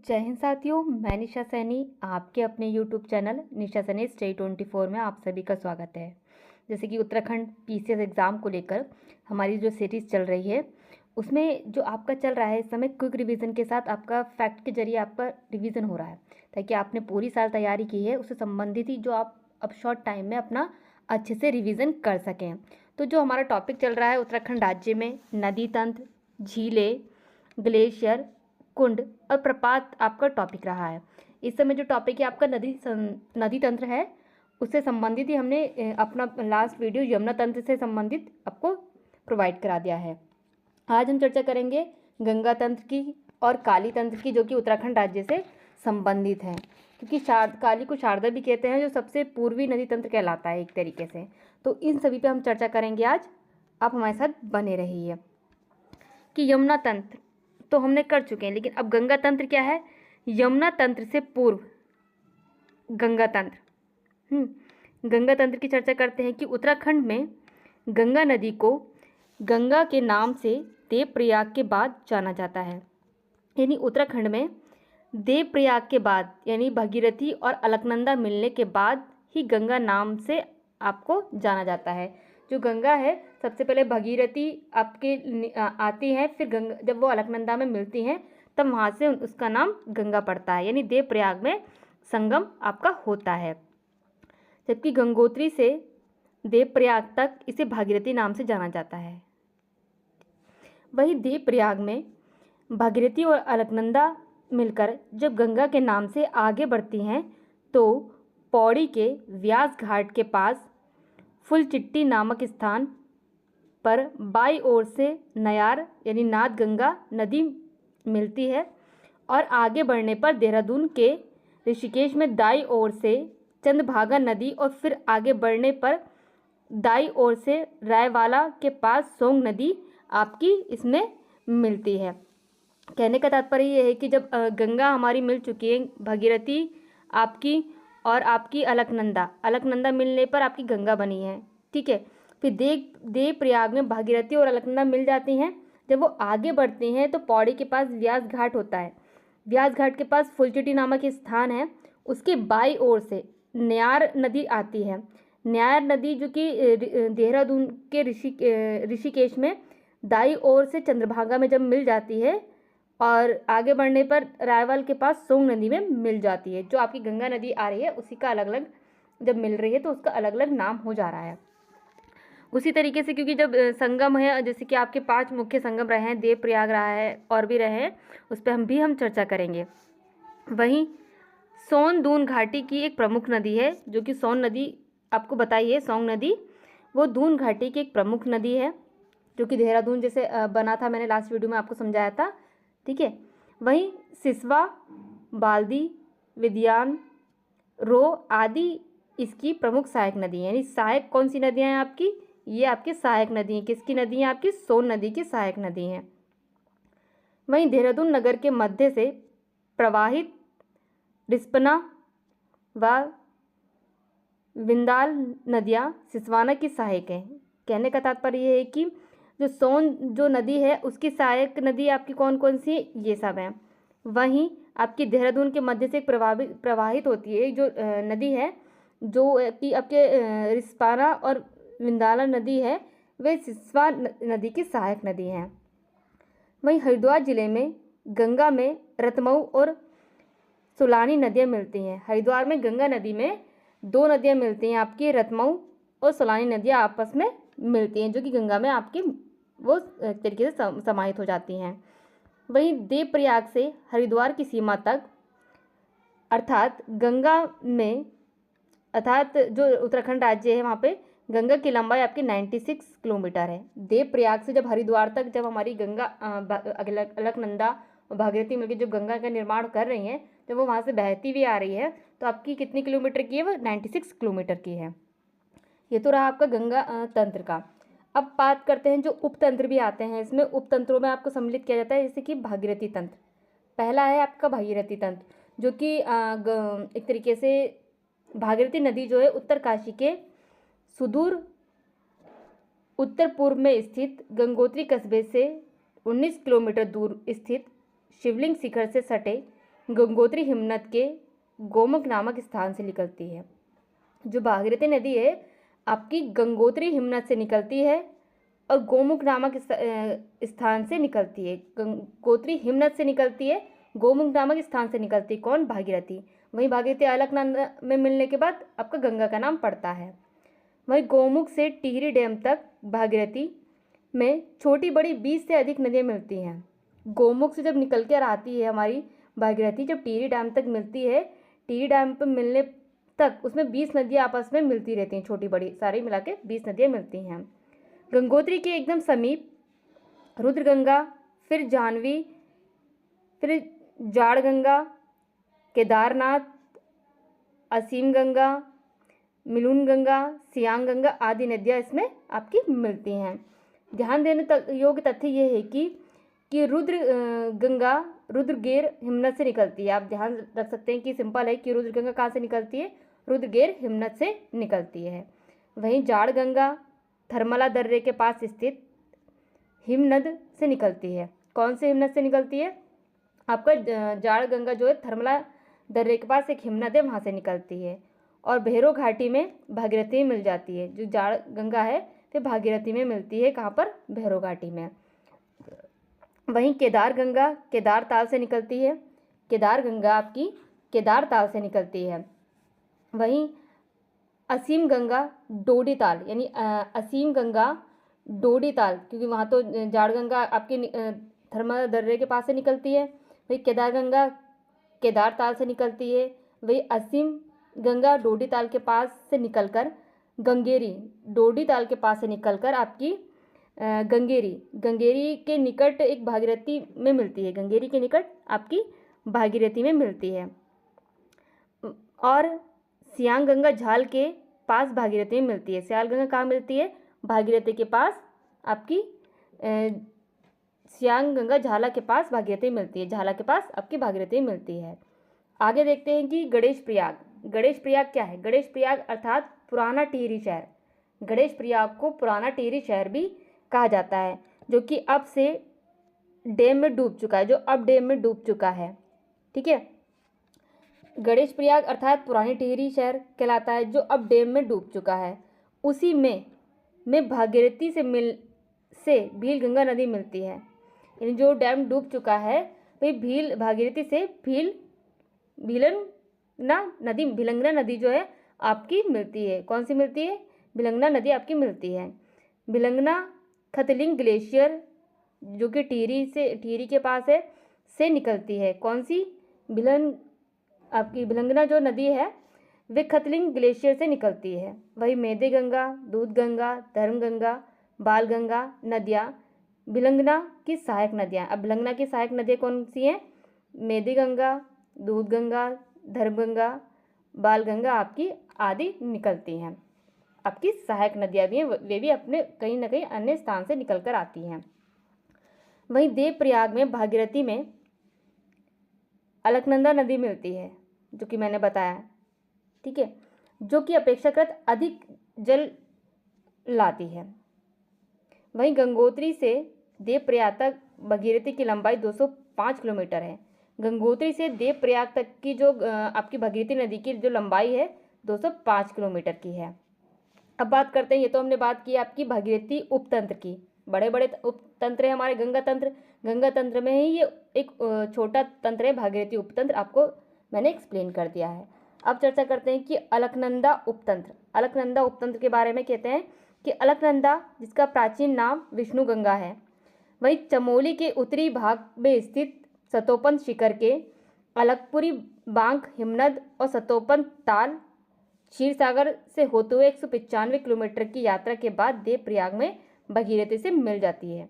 जय हिंद साथियों, मैं निशा सैनी आपके अपने YouTube चैनल निशा सैनी स्टे 24 में आप सभी का स्वागत है। जैसे कि उत्तराखंड पीसीएस एग्ज़ाम को लेकर हमारी जो सीरीज़ चल रही है उसमें जो आपका चल रहा है इस समय क्विक रिवीजन के साथ आपका फैक्ट के जरिए आपका रिवीजन हो रहा है, ताकि आपने पूरी साल तैयारी की है उससे संबंधित ही जो आप अब शॉर्ट टाइम में अपना अच्छे से रिवीजन कर सकें। तो जो हमारा टॉपिक चल रहा है उत्तराखंड राज्य में नदी तंत्र, झीलें, ग्लेशियर, कुंड और प्रपात आपका टॉपिक रहा है। इस समय जो टॉपिक है आपका नदी तंत्र है, उससे संबंधित ही हमने अपना लास्ट वीडियो यमुना तंत्र से संबंधित आपको प्रोवाइड करा दिया है। आज हम चर्चा करेंगे गंगा तंत्र की और काली तंत्र की, जो कि उत्तराखंड राज्य से संबंधित है, क्योंकि काली को शारदा भी कहते हैं, जो सबसे पूर्वी नदी तंत्र कहलाता है एक तरीके से। तो इन सभी पे हम चर्चा करेंगे आज, आप हमारे साथ बने रहिए। कि यमुना तंत्र तो हमने कर चुके हैं, लेकिन अब गंगा तंत्र क्या है। यमुना तंत्र से पूर्व गंगा तंत्र। गंगा तंत्र की चर्चा करते हैं कि उत्तराखंड में गंगा नदी को गंगा के नाम से देवप्रयाग के बाद जाना जाता है। यानी उत्तराखंड में देवप्रयाग के बाद यानी भगीरथी और अलकनंदा मिलने के बाद ही गंगा नाम से आपको जाना जाता है। जो गंगा है सबसे पहले भगीरथी आपके आती है, फिर गंगा जब वो अलकनंदा में मिलती हैं तब वहाँ से उसका नाम गंगा पड़ता है, यानी देवप्रयाग में संगम आपका होता है। जबकि गंगोत्री से देवप्रयाग तक इसे भागीरथी नाम से जाना जाता है। वही देवप्रयाग में भागीरथी और अलकनंदा मिलकर जब गंगा के नाम से आगे बढ़ती हैं तो पौड़ी के व्यास घाट के पास फुलचिट्टी नामक स्थान पर बाई ओर से नयार यानी नाद गंगा नदी मिलती है, और आगे बढ़ने पर देहरादून के ऋषिकेश में दाई ओर से चंद्रभागा नदी, और फिर आगे बढ़ने पर दाई ओर से रायवाला के पास सोंग नदी आपकी इसमें मिलती है। कहने का तात्पर्य ये है कि जब गंगा हमारी मिल चुकी है, भगीरथी आपकी और आपकी अलकनंदा मिलने पर आपकी गंगा बनी है, ठीक है। फिर देवप्रयाग में भागीरथी और अलकनंदा मिल जाती हैं। जब वो आगे बढ़ती हैं तो पौड़ी के पास व्यास घाट होता है। व्यास घाट के पास फुलचिटी नामक स्थान है, उसके बाई ओर से न्यार नदी आती है। न्यार नदी जो कि देहरादून के ऋषिकेश में दाई ओर से चंद्रभागा में जब मिल जाती है और आगे बढ़ने पर रायवाल के पास सोंग नदी में मिल जाती है। जो आपकी गंगा नदी आ रही है उसी का अलग अलग जब मिल रही है तो उसका अलग अलग नाम हो जा रहा है। उसी तरीके से क्योंकि जब संगम है, जैसे कि आपके 5 मुख्य संगम रहे हैं, देवप्रयाग रहा है और भी रहे हैं, उस पर हम चर्चा करेंगे। वहीं सोन दून घाटी की एक प्रमुख नदी है, जो कि सोन नदी आपको बताइए, सोंग नदी वो दून घाटी की एक प्रमुख नदी है, जो कि देहरादून जैसे बना था, मैंने लास्ट वीडियो में आपको समझाया था, ठीक है। वहीं सिसवा, बाल्दी, विद्यान, रो आदि इसकी प्रमुख सहायक नदी हैं। यानी सहायक कौन सी नदियाँ हैं आपकी, ये आपकी सहायक नदी हैं। किसकी नदी हैं आपकी, सोन नदी की सहायक नदी हैं। वहीं देहरादून नगर के मध्य से प्रवाहित रिस्पना व विंदाल नदियाँ सिसवाना की सहायक हैं। कहने का तात्पर्य ये है कि जो सोन जो नदी है उसकी सहायक नदी आपकी कौन कौन सी, ये सब हैं। वहीं आपकी देहरादून के मध्य से प्रवाहित होती है जो नदी है, जो कि आपके रिस्पाना और विंदाला नदी है, वे सिसवा नदी की सहायक नदी हैं। वहीं हरिद्वार जिले में गंगा में रतमऊ और सुलानी नदियाँ मिलती हैं। हरिद्वार में गंगा नदी में 2 नदियाँ मिलती हैं आपकी, रतमऊ और सुलानी नदियाँ आपस में मिलती हैं, जो कि गंगा में आपकी वो तरीके से समाहित हो जाती हैं। वहीं देवप्रयाग से हरिद्वार की सीमा तक अर्थात जो उत्तराखंड राज्य है वहाँ पे गंगा की लंबाई आपकी 96 किलोमीटर है। देवप्रयाग से जब हरिद्वार तक जब हमारी गंगा अलकनंदा और भागीरथी मिलकर जो गंगा का निर्माण कर रही हैं, जब वो वहाँ से बहती हुई आ रही है तो आपकी कितनी किलोमीटर की है, वो 96 किलोमीटर की है। ये तो रहा आपका गंगा तंत्र का। अब बात करते हैं जो उपतंत्र भी आते हैं इसमें। उपतंत्रों में आपको सम्मिलित किया जाता है, जैसे कि भागीरथी तंत्र। पहला है आपका भागीरथी तंत्र, जो कि एक तरीके से भागीरथी नदी जो है उत्तरकाशी के सुदूर उत्तर पूर्व में स्थित गंगोत्री कस्बे से 19 किलोमीटर दूर स्थित शिवलिंग शिखर से सटे गंगोत्री हिमनद के गोमुख नामक स्थान से निकलती है। जो भागीरथी नदी है आपकी गंगोत्री हिमनद से निकलती है और गोमुख नामक स्थान से निकलती है। गंगोत्री हिमनद से निकलती है, गोमुख नामक स्थान से निकलती है। कौन? भागीरथी। वहीं भागीरथी अलकनंदा में मिलने के बाद आपका गंगा का नाम पड़ता है। वहीं गोमुख से टिहरी डैम तक भागीरथी में छोटी बड़ी 20 से अधिक नदियाँ मिलती हैं। गोमुख से जब निकल कर आती है हमारी भागीरथी, जब टिहरी डैम तक मिलती है, टिहरी डैम पर मिलने तक उसमें 20 नदियाँ आपस में मिलती रहती हैं, छोटी बड़ी सारी मिला के 20 नदियाँ मिलती हैं। गंगोत्री के एकदम समीप रुद्रगंगा, फिर जाह्नवी, फिर जाड़ गंगा, केदारनाथ, असीम गंगा, मिलून गंगा, सियांग गंगा आदि नदियाँ इसमें आपकी मिलती हैं। ध्यान देने योग्य तथ्य ये है कि रुद्र गंगा रुद्रगेर हिमनद से निकलती है। आप ध्यान रख सकते हैं कि सिंपल है कि रुद्र गंगा कहाँ से निकलती है? रुद्रगेर हिमनद से निकलती है। वहीं जाड़ गंगा थरमला दर्रे के पास स्थित हिमनद से निकलती है। कौन से हिमनद से निकलती है? आपका जाड़ गंगा जो है थरमला दर्रे के पास एक हिमनद है, वहाँ से निकलती है। और भैरो घाटी में भागीरथी मिल जाती है। जो जाड़ गंगा है वो भागीरथी में मिलती है। कहाँ पर? भैरो घाटी में। वहीं केदार गंगा केदार ताल से निकलती है। केदार गंगा आपकी केदार ताल से निकलती है। वहीं असीम गंगा डोडी ताल, यानी असीम गंगा डोडी ताल, क्योंकि वहाँ तो जाड़ गंगा आपकी थरमला दर्रे के पास से निकलती है। वही केदार गंगा केदार ताल से निकलती है। वही असीम गंगा डोडी ताल के पास से निकलकर गंगेरी डोडी ताल के पास से निकलकर आपकी गंगेरी के निकट एक भागीरथी में मिलती है। गंगेरी के निकट आपकी भागीरथी में मिलती है। और सियांग गंगा झाल के पास भागीरथी में मिलती है। सियांग गंगा कहाँ मिलती है? भागीरथी के पास आपकी सियांग गंगा झाला के पास भागीरथी मिलती है। झाला के पास आपकी भागीरथी मिलती है। आगे देखते हैं कि गणेश प्रयाग। गणेश प्रयाग क्या है? गणेश प्रयाग अर्थात पुराना टिहरी शहर। गणेश प्रयाग को पुराना टिहरी शहर भी कहा जाता है, जो कि अब से डैम में डूब चुका है, जो अब डैम में डूब चुका है। ठीक है, गणेश प्रयाग अर्थात पुरानी टिहरी शहर कहलाता है, जो अब डैम में डूब चुका है। उसी में भागीरथी से भील गंगा नदी मिलती है। यानी जो डैम डूब चुका है वही भागीरथी से भिलंगना नदी जो है आपकी मिलती है। कौन सी मिलती है? भिलंगना नदी आपकी मिलती है। भिलंगना खतलिंग ग्लेशियर जो कि टिहरी के पास है से निकलती है। कौन सी? आपकी भिलंगना जो नदी है वे खतलिंग ग्लेशियर से निकलती है। वही मेदे गंगा, दूध गंगा, धर्म गंगा, बाल गंगा नदियाँ भिलंगना की सहायक नदियाँ। अब भिलंगना की सहायक नदियाँ कौन सी हैं? मेदे गंगा, दूध गंगा, धर्म गंगा, बाल गंगा आपकी आदि निकलती हैं। आपकी सहायक नदियाँ भी हैं, वे भी अपने कहीं ना कहीं अन्य स्थान से निकल कर आती हैं। वहीं देवप्रयाग में भागीरथी में अलकनंदा नदी मिलती है, जो कि मैंने बताया। ठीक है, जो कि अपेक्षाकृत अधिक जल लाती है। वहीं गंगोत्री से देवप्रयाग तक भागीरथी की लंबाई 205 किलोमीटर है। गंगोत्री से देवप्रयाग तक की जो आपकी भागीरथी नदी की जो लंबाई है 205 किलोमीटर की है। अब बात करते हैं, ये तो हमने बात की आपकी भागीरथी उपतंत्र की। बड़े बड़े उपतंत्र है हमारे गंगा तंत्र में ही ये एक छोटा तंत्र है भागीरथी उपतंत्र, आपको मैंने एक्सप्लेन कर दिया है। अब चर्चा करते हैं कि अलकनंदा उपतंत्र। अलकनंदा उपतंत्र के बारे में कहते हैं कि अलकनंदा, जिसका प्राचीन नाम विष्णु गंगा है, वही चमोली के उत्तरी भाग में स्थित सतोपंथ शिखर के अलकपुरी बांक हिमनद और सतोपंथ ताल क्षीरसागर से होते हुए 195 किलोमीटर की यात्रा के बाद देवप्रयाग में भागीरथी से मिल जाती है।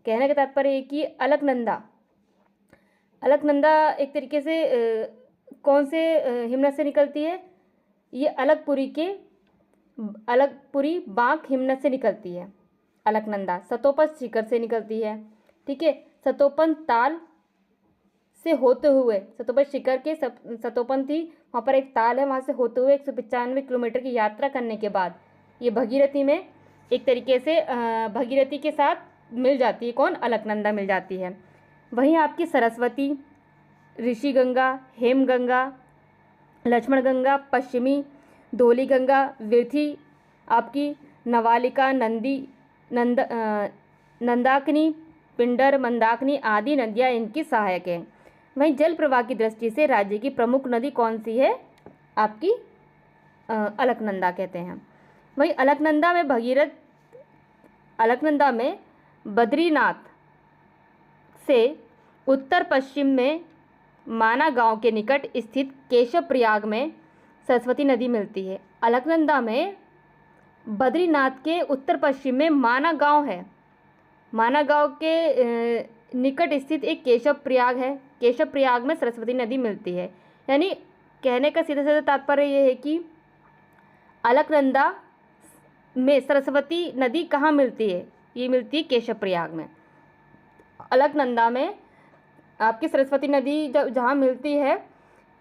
कहने का तात्पर्य है कि अलकनंदा एक तरीके से कौन से हिमनद से निकलती है? ये अलकपुरी बांक हिमनद से निकलती है। अलकनंदा सतोपंथ शिखर से निकलती है। ठीक है, सतोपंथ ताल से होते हुए सतोपंथ शिखर के सतोपंथी वहाँ पर एक ताल है, वहाँ से होते हुए 195 किलोमीटर की यात्रा करने के बाद ये भागीरथी में एक तरीके से भागीरथी के साथ मिल जाती है। कौन? अलकनंदा मिल जाती है। वहीं आपकी सरस्वती, ऋषि गंगा, हेम गंगा, लक्ष्मण गंगा, पश्चिमी धौली गंगा, विरथी, आपकी नवालिका, नंदाकिनी, पिंडर, मंदाकिनी आदि नदियाँ इनकी सहायक हैं। वहीं जल प्रवाह की दृष्टि से राज्य की प्रमुख नदी कौन सी है? आपकी अलकनंदा कहते हैं। वहीं अलकनंदा में बद्रीनाथ से उत्तर पश्चिम में माना गांव के निकट स्थित केशव प्रयाग में सरस्वती नदी मिलती है। अलकनंदा में बद्रीनाथ के उत्तर पश्चिम में माना गांव है। माना गांव के निकट स्थित एक केशव प्रयाग है। केशव प्रयाग में सरस्वती नदी मिलती है। यानी कहने का सीधा सीधा तात्पर्य ये है कि अलकनंदा में सरस्वती नदी कहाँ मिलती है? ये मिलती है केशव प्रयाग में। अलकनंदा में आपकी सरस्वती नदी जहाँ मिलती है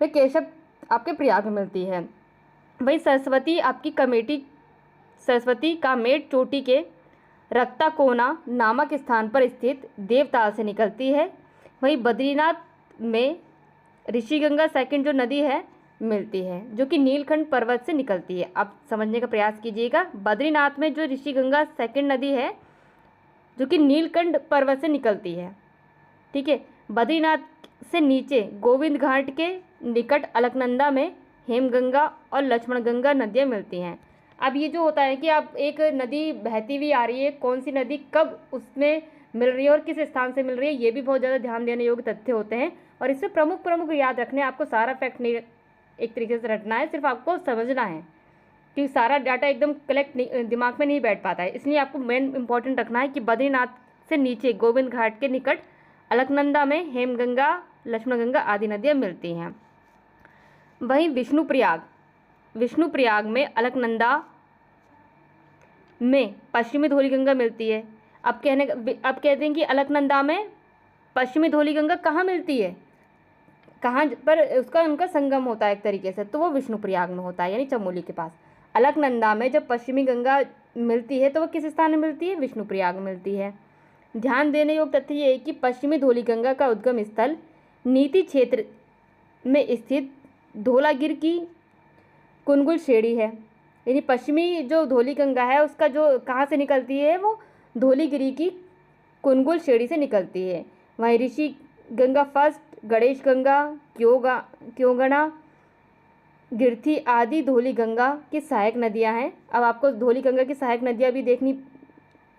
वह केशव आपके प्रयाग में मिलती है। वही सरस्वती कामेट चोटी के रक्ताकोना नामक स्थान पर स्थित देवताल से निकलती है। वहीं बद्रीनाथ में ऋषिगंगा सेकंड जो नदी है मिलती है, जो कि नीलकंठ पर्वत से निकलती है। आप समझने का प्रयास कीजिएगा। बद्रीनाथ में जो ऋषिगंगा सेकंड नदी है जो कि नीलकंठ पर्वत से निकलती है, ठीक है। बद्रीनाथ से नीचे गोविंद घाट के निकट अलकनंदा में हेमगंगा और लक्ष्मण गंगा नदियाँ मिलती हैं। अब ये जो होता है कि आप एक नदी बहती हुई आ रही है, कौन सी नदी कब उसमें मिल रही है और किस स्थान से मिल रही है, ये भी बहुत ज़्यादा ध्यान देने योग्य तथ्य होते हैं। और इससे प्रमुख याद रखने, आपको सारा फैक्ट नहीं एक तरीके से रटना है, सिर्फ आपको समझना है कि सारा डाटा एकदम कलेक्ट दिमाग में नहीं बैठ पाता है। इसलिए आपको मेन इंपॉर्टेंट रखना है कि बद्रीनाथ से नीचे गोविंद घाट के निकट अलकनंदा में हेमगंगा, लक्ष्मण गंगा आदि नदियाँ मिलती हैं। वहीं विष्णुप्रयाग में अलकनंदा में पश्चिमी धौली गंगा मिलती है। अब कहते हैं कि अलकनंदा में पश्चिमी धौली गंगा कहाँ मिलती है, कहाँ पर उनका संगम होता है एक तरीके से, तो वो विष्णुप्रयाग में होता है, यानी चमोली के पास। अलकनंदा में जब पश्चिमी गंगा मिलती है तो वो किस स्थान में मिलती है? विष्णुप्रयाग में मिलती है। ध्यान देने योग्य तथ्य ये है कि पश्चिमी धौली गंगा का उद्गम स्थल नीति क्षेत्र में स्थित धौलागिर की कुनगुल श्रेणी है। यानी पश्चिमी जो धौली गंगा है उसका जो कहाँ से निकलती है, वो धौलीगिरी की कुनगुल श्रेणी से निकलती है। वहीं ऋषि गंगा फर्स्ट, गणेश गंगा, क्योंगणा, गिरथी आदि धौली गंगा की सहायक नदियां हैं। अब आपको धौली गंगा की सहायक नदियां भी देखनी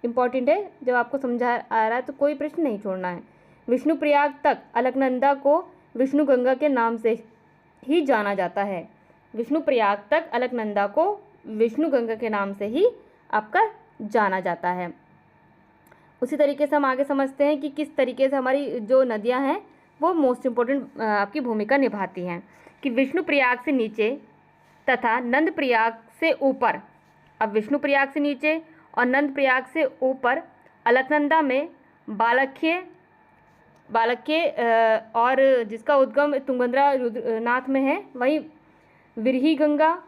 इम्पॉर्टेंट है। जब आपको समझा आ रहा है तो कोई प्रश्न नहीं छोड़ना है। विष्णुप्रयाग तक अलकनंदा को विष्णु गंगा के नाम से ही जाना जाता है। विष्णुप्रयाग तक अलकनंदा को विष्णु गंगा के नाम से ही आपका जाना जाता है। उसी तरीके से हम आगे समझते हैं कि किस तरीके से हमारी जो नदियां हैं वो मोस्ट इम्पोर्टेंट आपकी भूमिका निभाती हैं। कि विष्णुप्रयाग से नीचे तथा नंदप्रयाग से ऊपर, अब विष्णुप्रयाग से नीचे और नंदप्रयाग से ऊपर अलकनंदा में बालख्य और जिसका उद्गम तुंगभद्रा रुद्रनाथ में है। वहीं विरही गंगा,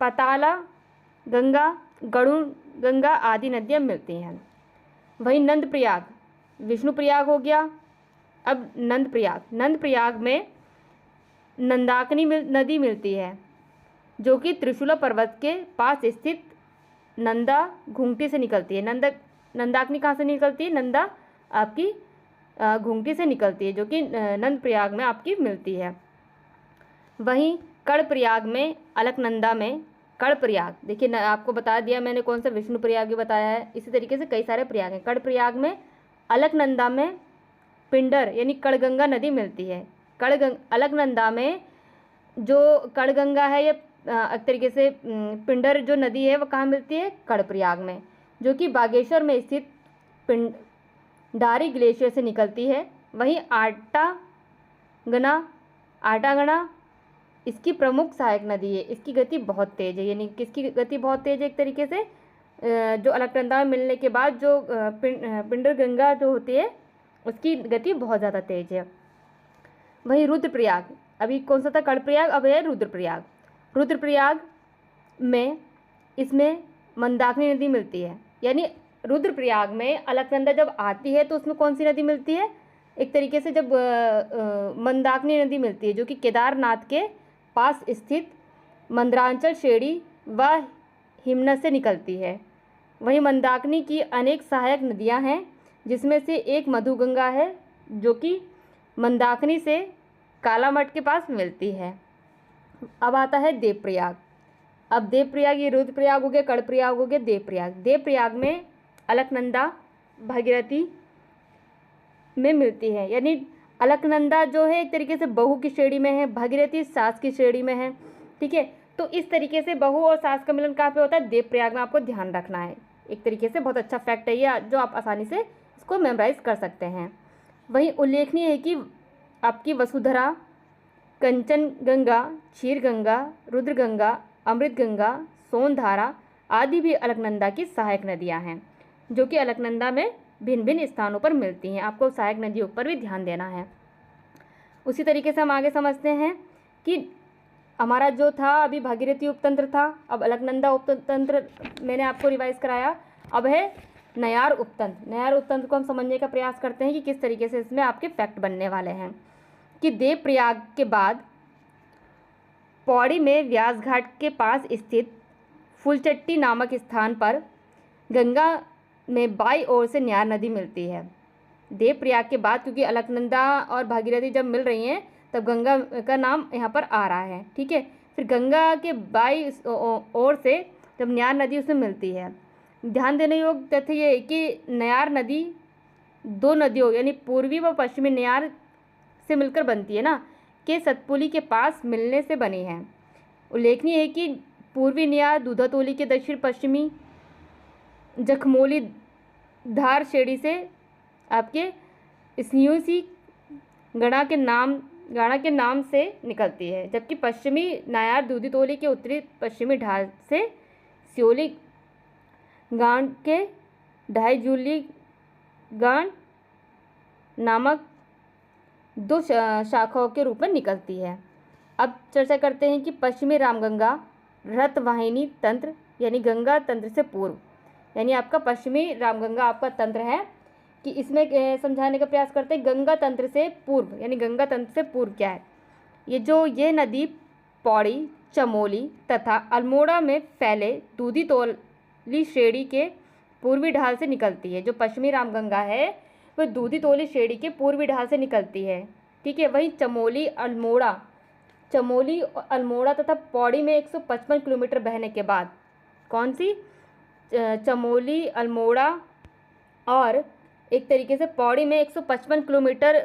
पाताला गंगा, गरुड़ गंगा आदि नदियाँ मिलती हैं। वहीं नंदप्रयाग, विष्णुप्रयाग हो गया। अब नंदप्रयाग में नंदाकिनी नदी मिलती है, जो कि त्रिशूला पर्वत के पास स्थित नंदा घुंगटी से निकलती है। नंदाकिनी कहाँ से निकलती है? नंदा आपकी घुंगटी से निकलती है, जो कि नंदप्रयाग में आपकी मिलती है। वहीं कर्णप्रयाग में अलकनंदा में कर्णप्रयाग, देखिए आपको बता दिया मैंने कौन सा विष्णुप्रयाग भी बताया है। इसी तरीके से कई सारे प्रयाग हैं। कर्णप्रयाग में अलकनंदा में पिंडर यानी कड़गंगा नदी मिलती है। अलकनंदा में जो कड़गंगा है, ये एक तरीके से पिंडर जो नदी है वो कहाँ मिलती है? कर्णप्रयाग में, जो कि बागेश्वर में स्थित पिंडारी ग्लेशियर से निकलती है। वहीं आटागना इसकी प्रमुख सहायक नदी है। इसकी गति बहुत तेज है। यानी किसकी गति बहुत तेज है? एक तरीके से जो अलकनंदा में मिलने के बाद जो पिंडर गंगा जो होती है उसकी गति बहुत ज़्यादा तेज है। वहीं रुद्रप्रयाग, अभी कौन सा था? कर्णप्रयाग, अब है रुद्रप्रयाग। रुद्रप्रयाग में इसमें मंदाकिनी नदी मिलती है। यानी रुद्रप्रयाग में अलकनंदा जब आती है तो उसमें कौन सी नदी मिलती है? एक तरीके से जब मंदाकिनी नदी मिलती है जो कि केदारनाथ के पास स्थित मंदरांचल श्रेणी व हिमनद से निकलती है। वहीं मंदाकिनी की अनेक सहायक नदियां हैं, जिसमें से एक मधुगंगा है जो कि मंदाकिनी से कालामठ के पास मिलती है। अब आता है देवप्रयाग। अब देवप्रयाग, ये रुद्रप्रयाग हो गया, कर्णप्रयाग हो गया, देवप्रयाग। देवप्रयाग में अलकनंदा भागीरथी में मिलती है, यानी अलकनंदा जो है एक तरीके से बहू की श्रेणी में है, भागीरथी सास की श्रेणी में है। ठीक है, तो इस तरीके से बहू और सास का मिलन कहाँ पे होता है? देवप्रयाग में। आपको ध्यान रखना है, एक तरीके से बहुत अच्छा फैक्ट है ये, जो आप आसानी से इसको मेमोराइज कर सकते हैं। वहीं उल्लेखनीय है कि आपकी वसुधरा, कंचनगंगा, क्षीरगंगा, रुद्रगंगा, अमृतगंगा, सोनधारा आदि भी अलकनंदा की सहायक नदियाँ हैं, जो कि अलकनंदा में भिन्न भिन्न स्थानों पर मिलती हैं। आपको सहायक नदियों पर भी ध्यान देना है। उसी तरीके से हम आगे समझते हैं कि हमारा जो था अभी भागीरथी उपतंत्र था, अब अलकनंदा उपतंत्र मैंने आपको रिवाइज कराया। अब है नयार उपतंत्र। नयार उपतंत्र को हम समझने का प्रयास करते हैं कि किस तरीके से इसमें आपके फैक्ट बनने वाले हैं। कि देवप्रयाग के बाद पौड़ी में व्यास घाट के पास स्थित फूलचट्टी नामक स्थान पर गंगा में बाईं ओर से न्यार नदी मिलती है। देवप्रयाग के बाद, क्योंकि अलकनंदा और भागीरथी जब मिल रही हैं तब गंगा का नाम यहाँ पर आ रहा है। ठीक है, फिर गंगा के बाईं ओर से जब न्यार नदी उसमें मिलती है। ध्यान देने योग्य तथ्य ये है कि न्यार नदी दो नदियों यानी पूर्वी व पश्चिमी न्यार से मिलकर बनती है ना, के सतपुली के पास मिलने से बनी है। उल्लेखनीय है कि पूर्वी न्यार दूधातोली के दक्षिण पश्चिमी जखमोली धार श्रेणी से आपके स्न्यूसी गणा के नाम से निकलती है, जबकि पश्चिमी नायार दूधीतोली के उत्तरी पश्चिमी ढाल से सियोली गांड के ढाईजूली गांड नामक दो शाखाओं के रूप में निकलती है। अब चर्चा करते हैं कि पश्चिमी रामगंगा रथवाहिनी तंत्र यानी गंगा तंत्र से पूर्व, यानी आपका पश्चिमी रामगंगा आपका तंत्र है कि इसमें समझाने का प्रयास करते हैं गंगा तंत्र से पूर्व, यानी गंगा तंत्र से पूर्व क्या है? ये नदी पौड़ी, चमोली तथा अल्मोड़ा में फैले दूधीतोली श्रेणी के पूर्वी ढाल से निकलती है। जो पश्चिमी रामगंगा है वह दूधीतोली श्रेणी के पूर्वी ढाल से निकलती है। ठीक है, वहीं चमोली, अल्मोड़ा तथा पौड़ी में 155 किलोमीटर बहने के बाद, कौन सी? चमोली, अल्मोड़ा और एक तरीके से पौड़ी में 155 किलोमीटर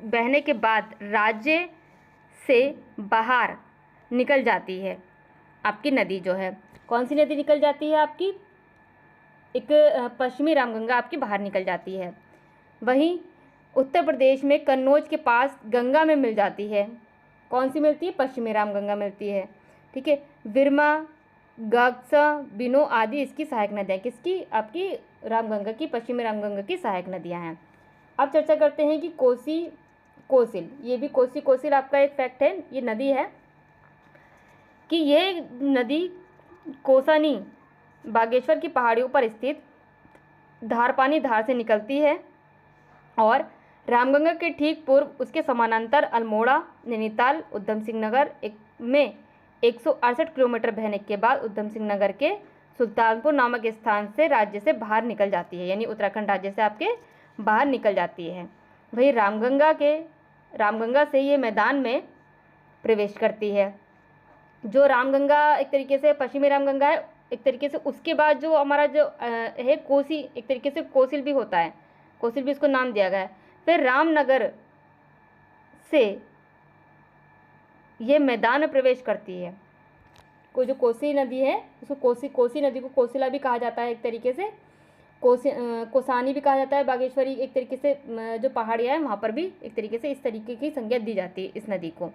बहने के बाद राज्य से बाहर निकल जाती है आपकी नदी। जो है कौन सी नदी निकल जाती है आपकी? एक पश्चिमी रामगंगा आपकी बाहर निकल जाती है। वहीं उत्तर प्रदेश में कन्नौज के पास गंगा में मिल जाती है। कौन सी मिलती है? पश्चिमी रामगंगा मिलती है। ठीक है, विरमा, गागसा, बिनो आदि इसकी सहायक नदियाँ, किसकी? आपकी रामगंगा की, पश्चिमी रामगंगा की सहायक नदियाँ हैं। अब चर्चा करते हैं कि कोसी कोसिल, ये भी कोसी कोसिल आपका एक फैक्ट है, ये नदी है कि ये नदी कोसानी बागेश्वर की पहाड़ियों पर स्थित धारपानी धार से निकलती है और रामगंगा के ठीक पूर्व उसके समानांतर अल्मोड़ा, नैनीताल, उधम सिंह नगर में 168 किलोमीटर बहने के बाद उधम सिंह नगर के सुल्तानपुर नामक स्थान से राज्य से बाहर निकल जाती है, यानी उत्तराखंड राज्य से आपके बाहर निकल जाती है। वही रामगंगा से ये मैदान में प्रवेश करती है। जो रामगंगा एक तरीके से पश्चिमी रामगंगा है, एक तरीके से उसके बाद जो हमारा जो है कोसी, एक तरीके से कोसिल भी होता है, कोसिल भी इसको नाम दिया गया है। फिर रामनगर से ये मैदान में प्रवेश करती है। जो कोसी नदी है उसको कोसी नदी को कोसिला भी कहा जाता है, एक तरीके से कोसानी भी कहा जाता है। बागेश्वरी एक तरीके से जो पहाड़ियाँ हैं वहाँ पर भी एक तरीके से इस तरीके की संज्ञा दी जाती है इस नदी को।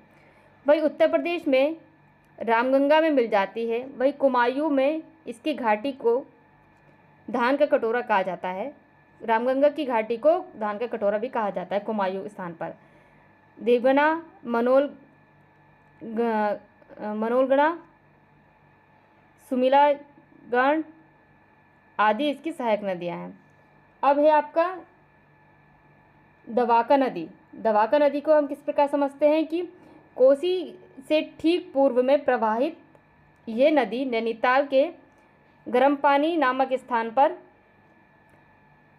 वही उत्तर प्रदेश में रामगंगा में मिल जाती है। वही कुमायूं में इसकी घाटी को धान का कटोरा कहा जाता है। रामगंगा की घाटी को धान का कटोरा भी कहा जाता है कुमायूं स्थान पर। देवगना, मनोलगढ़ा, सुमिलागढ़ आदि इसकी सहायक नदियां हैं। अब है आपका दवाका नदी। दवाका नदी को हम किस प्रकार समझते हैं कि कोसी से ठीक पूर्व में प्रवाहित ये नदी नैनीताल के गर्म पानी नामक स्थान पर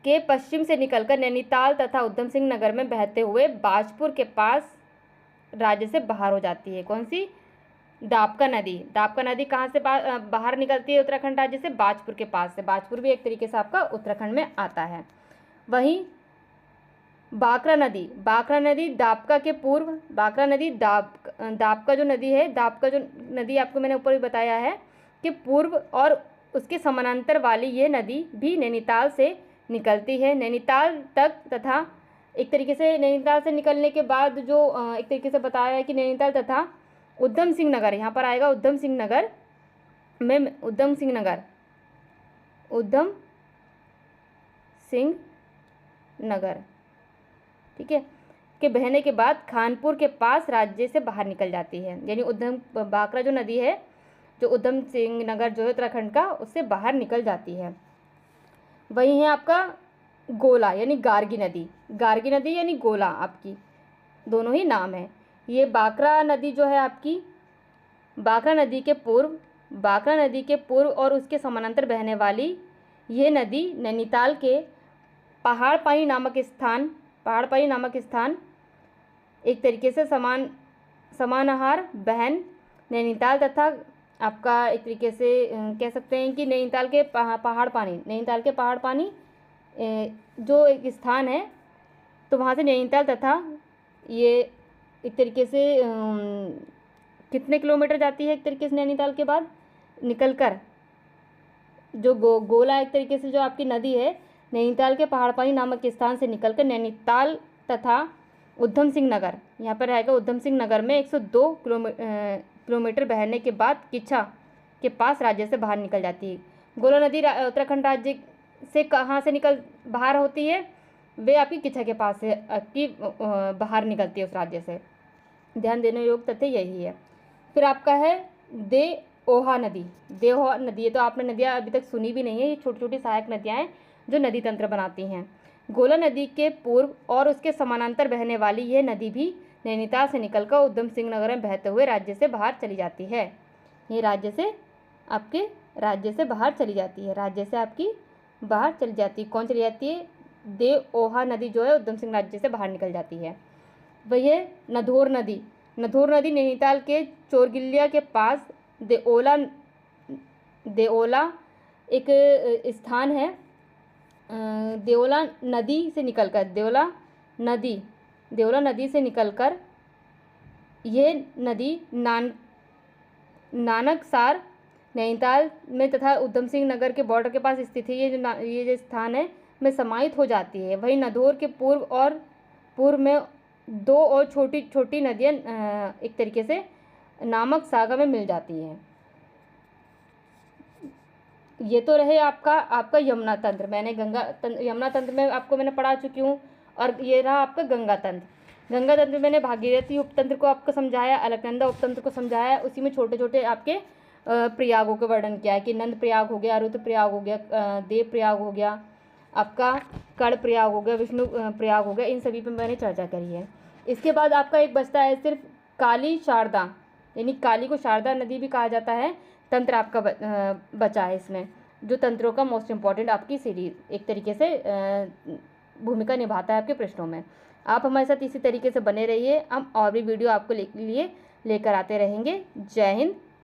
के पश्चिम से निकलकर नैनीताल तथा उधम सिंह नगर में बहते हुए बाजपुर के पास राज्य से बाहर हो जाती है। कौन सी? दापका नदी। दापका नदी कहाँ से बाहर निकलती है? उत्तराखंड राज्य से बाजपुर के पास से। बाजपुर भी एक तरीके से आपका उत्तराखंड में आता है। वहीं बाकरा नदी। बाकरा नदी दापका के पूर्व, बाकरा नदी दापका जो नदी है, दापका जो नदी आपको मैंने ऊपर भी बताया है कि पूर्व और उसके समानांतर वाली ये नदी भी नैनीताल से निकलती है नैनीताल तक, तथा एक तरीके से नैनीताल से निकलने के बाद जो एक तरीके से बताया है कि नैनीताल तथा उधम सिंह नगर, यहाँ पर आएगा उधम सिंह नगर में, उधम सिंह नगर, ठीक है, के बहने के बाद खानपुर के पास राज्य से बाहर निकल जाती है। यानी बाकरा जो नदी है, जो उधम सिंह नगर जो है उत्तराखंड का, उससे बाहर निकल जाती है। वही है आपका गोला यानी गार्गी नदी। गार्गी नदी यानी गोला, आपकी दोनों ही नाम है। ये बाकरा नदी जो है आपकी, बाकरा नदी के पूर्व और उसके समानांतर बहने वाली ये नदी नैनीताल के पहाड़ पानी नामक स्थान एक तरीके से समानाहार बहन नैनीताल तथा आपका एक तरीके से कह सकते हैं कि नैनीताल के पहाड़ पानी जो एक स्थान है, तो वहाँ से नैनीताल तथा ये एक तरीके से कितने किलोमीटर जाती है एक तरीके से नैनीताल के बाद निकलकर, जो गोला एक तरीके से जो आपकी नदी है नैनीताल के पहाड़ पानी नामक स्थान से निकलकर नैनीताल तथा उधम सिंह नगर, यहाँ पर रहेगा उधम सिंह नगर में 102 किलोमीटर बहने के बाद किच्छा के पास राज्य से बाहर निकल जाती है। गोला नदी उत्तराखंड राज्य से कहाँ से बाहर होती है? वे आपकी किच्छा के पास से आपकी बाहर निकलती है उस राज्य से। ध्यान देने योग्य तथ्य यही है। फिर आपका है देओहा नदी। देओहा नदी, ये तो आपने नदियाँ अभी तक सुनी भी नहीं है, ये छोटी छोटी सहायक नदियाँ हैं जो नदी तंत्र बनाती हैं। गोला नदी के पूर्व और उसके समानांतर बहने वाली यह नदी भी नैनीताल से निकलकर उधम सिंह नगर में बहते हुए राज्य से बाहर चली जाती है। ये राज्य से बाहर चली जाती है, राज्य से आपकी बाहर चली जाती है। कौन चली जाती है? देओहा नदी जो है उधम सिंह राज्य से बाहर निकल जाती है। वही है नधोर नदी। नधोर नदी नैनीताल के चोरगिलिया के पास देओला एक स्थान है। देओला नदी से निकलकर ये नदी नानकसार नैनीताल में तथा उधम सिंह नगर के बॉर्डर के पास स्थित है। ये जो स्थान है में समाहित हो जाती है। वहीं नधोर के पूर्व में दो और छोटी छोटी नदियाँ एक तरीके से नामक सागर में मिल जाती हैं। ये तो रहे आपका यमुना तंत्र। मैंने यमुना तंत्र में आपको मैंने पढ़ा चुकी हूँ। और ये रहा आपका गंगा तंत्र। गंगा तंत्र मैंने भागीरथी उपतंत्र को आपको समझाया, अलकनंदा उपतंत्र को समझाया। उसी में छोटे छोटे आपके प्रयागों का वर्णन किया है कि नंद प्रयाग हो गया, रुद्र प्रयाग हो गया, देव प्रयाग हो गया, आपका कर्ण प्रयाग हो गया, विष्णु प्रयाग हो गया। इन सभी पर मैंने चर्चा करी है। इसके बाद आपका एक बचता है सिर्फ काली शारदा, यानी काली को शारदा नदी भी कहा जाता है। तंत्र आपका बचा है इसमें, जो तंत्रों का मोस्ट इम्पॉर्टेंट आपकी सीरीज एक तरीके से भूमिका निभाता है आपके प्रश्नों में। आप हमारे साथ इसी तरीके से बने रहिए। हम और भी वीडियो आपको लेकर आते रहेंगे। जय हिंद,